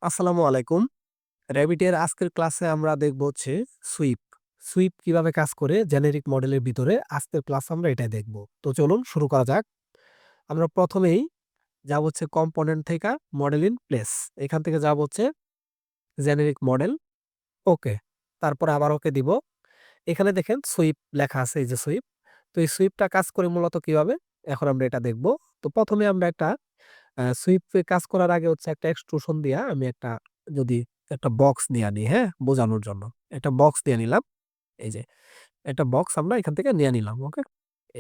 আসসালামু আলাইকুম। র‍্যাবিটের আজকের ক্লাসে আমরা দেখব হচ্ছে সুইপ। সুইপ কিভাবে কাজ করে জেনেরিক মডেলের ভিতরে আজকের ক্লাস আমরা এটাই দেখব। তো চলুন শুরু করা যাক। আমরা প্রথমেই যাব হচ্ছে কম্পোনেন্ট থেকে মডেল ইন প্লেস। এখান থেকে যাব হচ্ছে জেনেরিক মডেল। ওকে। তারপরে আবার ওকে দিব। এখানে দেখেন সুইপ লেখা আছে, এই যে সুইপ। তো এই সুইপটা কাজ করে মূলত কিভাবে? এখন আমরা এটা দেখব। তো প্রথমে আমরা একটা সুইপে কাজ করার আগে হচ্ছে একটা এক্সট্রুশন দিয়া আমি যদি একটা বক্স নিয়ে আনি, হ্যাঁ? বোঝানোর জন্য। একটা বক্স দিয়ে নিলাম। এই যে একটা বক্স আমরা এখান থেকে নিয়ে নিলাম। ওকে?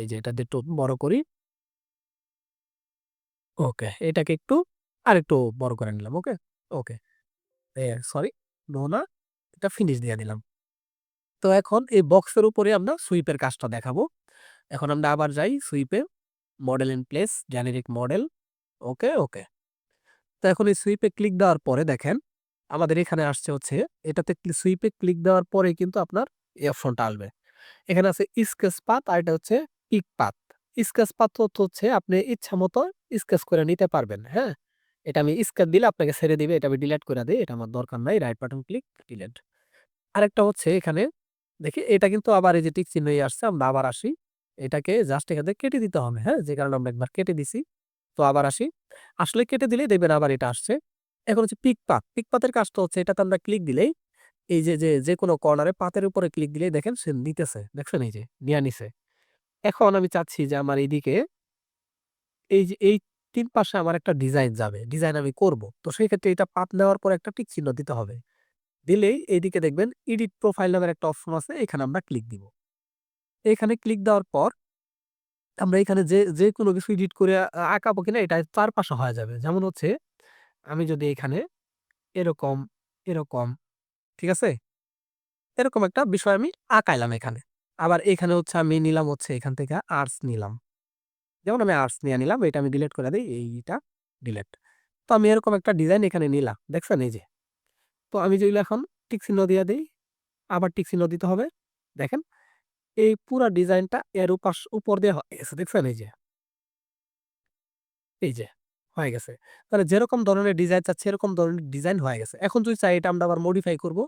এই যে এটা দিয়ে একটু বড় করি। ওকে। এটাকে আরেকটু বড় করে নিলাম। ওকে? ওকে। সরি, নো না। এটা ফিনিশ দিয়ে দিলাম। তো এখন এই বক্সের উপরে আমরা সুইপের কাজটা দেখাবো। এখন আমরা আবার যাই সুইপে, model in place, generic model. Okay, okay. তো এখন এই সুইপে ক্লিক দেওয়ার পরে দেখেন আমাদের এখানে আসছে হচ্ছে এটাতে সুইপে ক্লিক দেওয়ার পরে কিন্তু আপনার এই অপশনটা আসবে। এখানে আছে স্কেচ পাথ আর এটা হচ্ছে পিক পাথ। স্কেচ পাথ হচ্ছে আপনি ইচ্ছা মতো স্কেচ করে নিতে পারবেন, হ্যাঁ? এটা আমি স্কেচ দিলে আপনাকে ছেড়ে দিবে, এটা আমি ডিলিট করে দিই, এটা আমার দরকার নাই। Right button click, delete. আরেকটা হচ্ছে এখানে দেখি এটা কিন্তু আবার এই যে টিক চিহ্নই আসছে, আমরা আবার আসি। এটাকে জাস্ট এখান থেকে কেটে দিতে হবে, হ্যাঁ? যে কারণে আমরা একবার কেটে দিছি। তো আবার আসি। আসলে কেটে দিলেই দেখবেন আবার এটা আসছে। এখন হচ্ছে পিক পাথ। পিক পাথের কাজটা হচ্ছে এটাতে আমরা ক্লিক দিলেই এই যেকোনো কর্নারে পাতের উপরে ক্লিক দিলেই দেখেন সে নিতেছে। দেখছেন এই যে নিয়া নিছে। এখন আমি চাচ্ছি যে আমার এইদিকে এই ৩ পাশে আমার একটা ডিজাইন যাবে। ডিজাইন আমি করব। তো সেই ক্ষেত্রে এটা পাত নেওয়ার পর একটা টিক চিহ্ন দিতে হবে। দিলেই এইদিকে দেখবেন এডিট প্রোফাইল নামের একটা অপশন আছে। এখানে আমরা ক্লিক দিব। এখানে ক্লিক দেওয়ার পর আমরা এখানে যেকোনো কিছু এডিট করে আঁকাবো কিনা এটা চারপাশে হয়ে যাবে। যেমন হচ্ছে আমি যদি এখানে এরকম, এরকম, ঠিক আছে? এরকম একটা বিষয় আমি আঁকাইলাম এখানে। আবার এখানে হচ্ছে আমি নিলাম হচ্ছে এখান থেকে আর্টস নিলাম। যেমন আমি আর্টস নিয়ে নিলাম। এটা আমি ডিলিট করে দেই। এইটা ডিলিট। তো আমি এরকম একটা ডিজাইন এখানে নিলাম। দেখছেন এই যে। তো আমি যেগুলো এখন টিক চিহ্ন দিয়ে দেই, আবার টিক চিহ্ন দিতে হবে। দেখেন এই পুরা ডিজাইনটা এর উপর দিয়ে হয়ে গেছে। দেখছেন এই যে। এই যে হয়ে গেছে। তাহলে যেরকম ধরনের ডিজাইন চাচ্ছি এরকম ধরনের ডিজাইন হয়ে গেছে। এখন যদি চাই এটা আমরা আবার মডিফাই করব।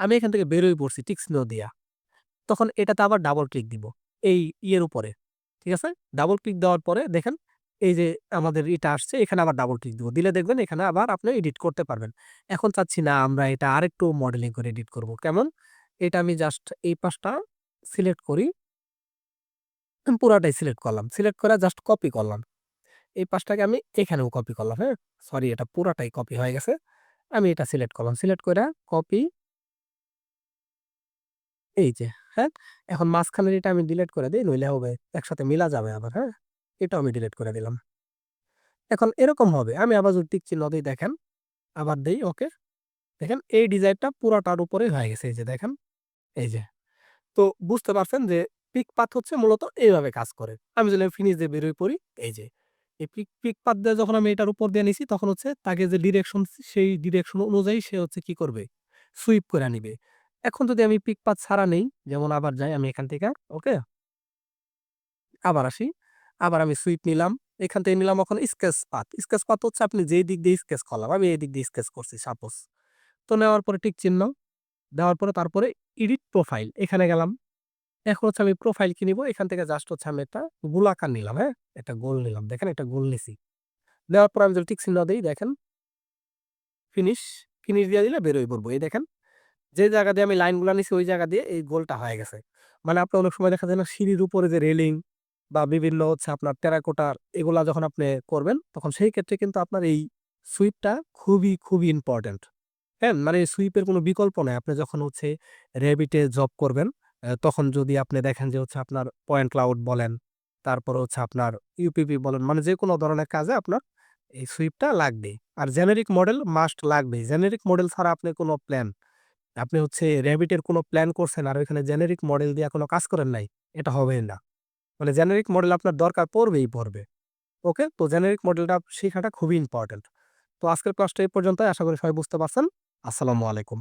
আমি এখান থেকে বের হয়ে পড়ছি টিক চিহ্ন দিয়া। তখন এটাতে আবার ডাবল ক্লিক দিব। এই ইয়ের উপরে। ঠিক আছে? ডাবল ক্লিক দেওয়ার পরে দেখেন এই যে আমাদের এটা আসছে, এখানে আবার ডাবল ক্লিক দিব। দিলে দেখবেন এখানে আবার আপনি এডিট করতে পারবেন। এখন চাচ্ছি না আমরা এটা আরেকটু মডেলিং করে এডিট করব। কেমন? এটা আমি জাস্ট এই পাশটা সিলেক্ট করি। আমি পুরাটাই সিলেক্ট করলাম। সিলেক্ট করে জাস্ট কপি করলাম। এই পাশটাকে আমি এখানেও কপি করলাম, হ্যাঁ? সরি, এটা পুরাটাই কপি হয়ে গেছে। আমি এটা সিলেক্ট করলাম। সিলেক্ট কইরা কপি, এই যে, হ্যাঁ? এখন মাঝখানের এটা আমি ডিলিট করে দেই, নইলে হবে একসাথে মিলা যাবে আবার, হ্যাঁ? এটাও আমি ডিলিট করে দিলাম। এখন এরকম হবে। আমি আবার যদি টিক চিহ্ন দেই দেখেন, আবার দেই ওকে। দেখেন এই ডিজাইনটা পুরাটার উপরেই হয়ে গেছে। এই যে দেখেন, এই যে। তো বুঝতে পারছেন যে পিক পাথ হচ্ছে মূলত এইভাবে কাজ করে। আমি যদি ফিনিশ দিয়ে বের হয়ে পড়ি, এই যে। এই পিক পাথ দিয়ে যখন আমি এটার উপর দিয়ে নিছি তখন হচ্ছে তাকে যে ডিরেকশন সেই ডিরেকশন অনুযায়ী সে হচ্ছে কি করবে? সুইপ করে নিবে। এখন যদি আমি পিক পাথ ছাড়া নেই, যেমন আবার যাই আমি এখান থেকে, ওকে? আবার আসি। আবার আমি সুইপ নিলাম। এখান থেকে নিলাম এখন স্কেচ পাথ। স্কেচ পাথ হচ্ছে আপনি যেই দিক দিয়ে স্কেচ করলাম। আমি এই দিক দিয়ে স্কেচ করছি সাপোজ। তো নেওয়ার পরে টিক চিহ্ন, দেওয়ার পরে তারপরে এডিট প্রোফাইল এখানে গেলাম। এখন হচ্ছে আমি প্রোফাইল কি নিবো? এখান থেকে জাস্ট হচ্ছে আমি একটা গোলাকার নিলাম, হ্যাঁ? একটা গোল নিলাম। দেখেন একটা গোল নিছি। দেওয়ার পর আমি যদি টিক চিহ্ন দেই দেখেন ফিনিশ, ফিনিশ দিয়ে দিলে বের হয়ে পড়বো। এই দেখেন যে জায়গা দিয়ে আমি লাইনগুলা নিছি ওই জায়গা দিয়ে এই গোলটা হয়ে গেছে। মানে আপনার অনেক সময় দেখা যায় না সিঁড়ির উপরে যে রেলিং বা বিভিন্ন হচ্ছে আপনার টেরাকোটার এগুলা যখন আপনি করবেন তখন সেই ক্ষেত্রে কিন্তু আপনার এই সুইপটা খুবই ইম্পোর্টেন্ট। হ্যাঁ? মানে সুইপের কোনো বিকল্প নাই। আপনি যখন হচ্ছে Revit এ জব করবেন, তখন যদি আপনি দেখেন যে হচ্ছে আপনার পয়েন্ট ক্লাউড বলেন, তারপরে হচ্ছে আপনার ইউপিপি বলেন, মানে যেকোনো ধরনের কাজে আপনার এই সুইপটা লাগবেই। আর জেনেরিক মডেল মাস্ট লাগবেই। জেনেরিক মডেল ছাড়া আপনি কোনো প্ল্যান, আপনি হচ্ছে Revit এর কোনো প্ল্যান করছেন আর ওইখানে জেনেরিক মডেল দিয়ে কোনো কাজ করেন নাই, এটা হবেই না। মানে জেনেরিক মডেল আপনার দরকার পড়বেই পড়বে। ওকে? তো জেনেরিক মডেলটা শেখাটা খুবই ইম্পোর্টেন্ট। তো আজকের ক্লাসটা এই পর্যন্তই। আশা করি সবাই বুঝতে পারছেন। আসসালামু আলাইকুম।